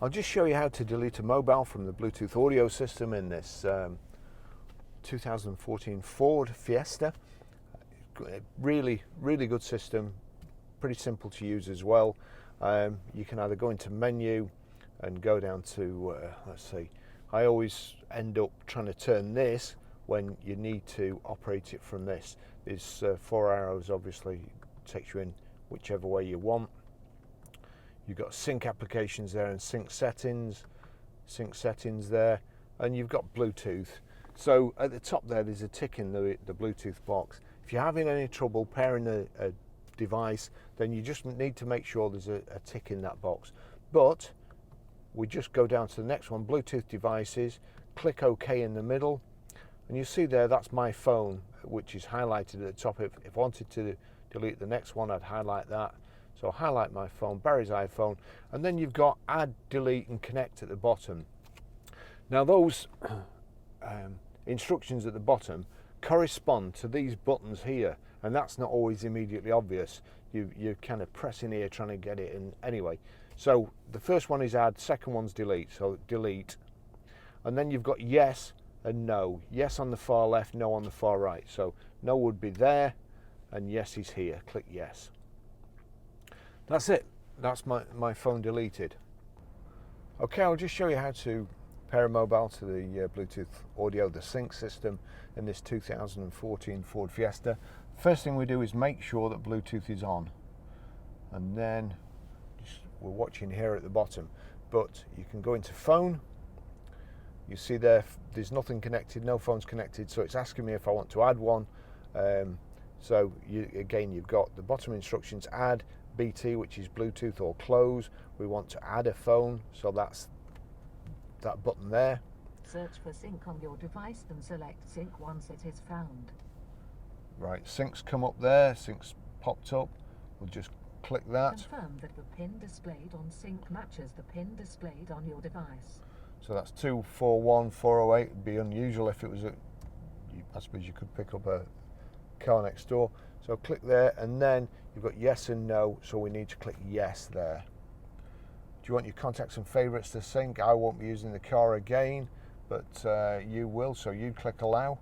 I'll just show you how to delete a mobile from the Bluetooth audio system in this 2014 Ford Fiesta. Really good system, pretty simple to use as well. You can either go into menu and go down to, let's see, I always end up trying to turn this when you need to operate it from this. There's 4 arrows, obviously takes you in whichever way you want. You've got sync applications there and sync settings there, and you've got Bluetooth. So at the top there, there's a tick in the Bluetooth box. If you're having any trouble pairing a device, then you just need to make sure there's a tick in that box. But we just go down to the next one, Bluetooth devices, click OK in the middle, and you see there, that's my phone, which is highlighted at the top. If I wanted to delete the next one, I'd highlight that. So highlight my phone, Barry's iPhone, and then you've got add, delete and connect at the bottom. Now those instructions at the bottom correspond to these buttons here, and that's not always immediately obvious. You're kind of pressing here trying to get it in anyway. So the first one is add, second one's delete, so delete. And then you've got yes and no. Yes on the far left, no on the far right. So no would be there and yes is here. Click yes. That's it. That's my phone deleted. Okay, I'll just show you how to pair a mobile to the Bluetooth audio, the sync system in this 2014 Ford Fiesta. First thing we do is make sure that Bluetooth is on, and then we're watching here at the bottom, but you can go into phone. You see there's nothing connected, no phones connected, so it's asking me if I want to add one. So again, you've got the bottom instructions, add, BT, which is Bluetooth, or close. We want to add a phone, so that's that button there. Search for sync on your device and select sync once it is found. Right, sync's come up there, sync's popped up. We'll just click that. Confirm that the pin displayed on sync matches the pin displayed on your device. So that's 241408. It'd be unusual if it was I suppose you could pick up a car next door. So click there, and then you've got yes and no, so we need to click yes there. Do you want your contacts and favorites to sync? I won't be using the car again, but you will, so you click allow.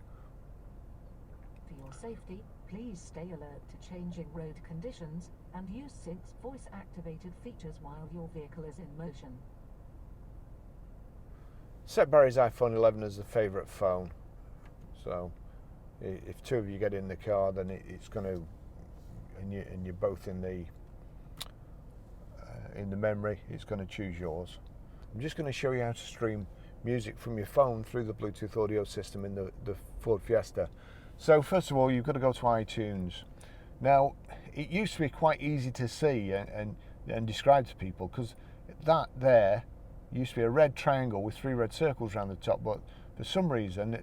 For your safety, please stay alert to changing road conditions and use Sync's voice-activated features while your vehicle is in motion. Set Barry's iPhone 11 as the favourite phone. So if two of you get in the car, then it's going to, and you're both in the memory, it's going to choose yours. I'm just going to show you how to stream music from your phone through the Bluetooth audio system in the Ford Fiesta. So first of all, you've got to go to iTunes. Now, it used to be quite easy to see and describe to people, because that there used to be a red triangle with 3 red circles around the top, but for some reason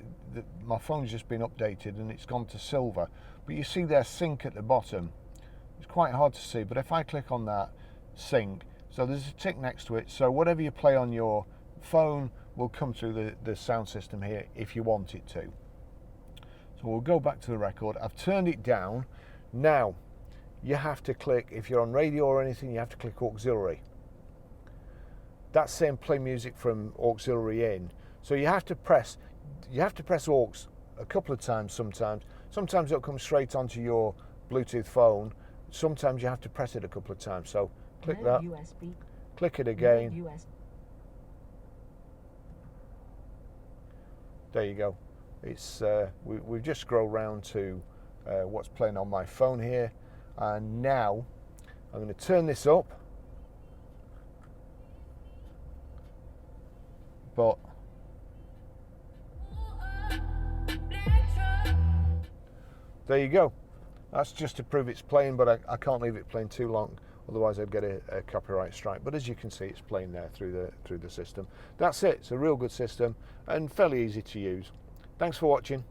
my phone's just been updated and it's gone to silver. But you see there sync at the bottom. It's quite hard to see, but if I click on that sync, so there's a tick next to it, so whatever you play on your phone will come through the sound system here if you want it to. So we'll go back to the record. I've turned it down. Now you have to click, if you're on radio or anything, you have to click auxiliary. That's saying play music from auxiliary in. So you have to press aux a couple of times sometimes. Sometimes it'll come straight onto your Bluetooth phone. Sometimes you have to press it a couple of times. So click that, USB. click it again. There you go. It's we've just scrolled round to what's playing on my phone here, and now I'm going to turn this up. But there you go. That's just to prove it's playing, but I can't leave it playing too long, otherwise I'd get a copyright strike. But as you can see, it's playing there through the system. That's it. It's a real good system and fairly easy to use. Thanks for watching.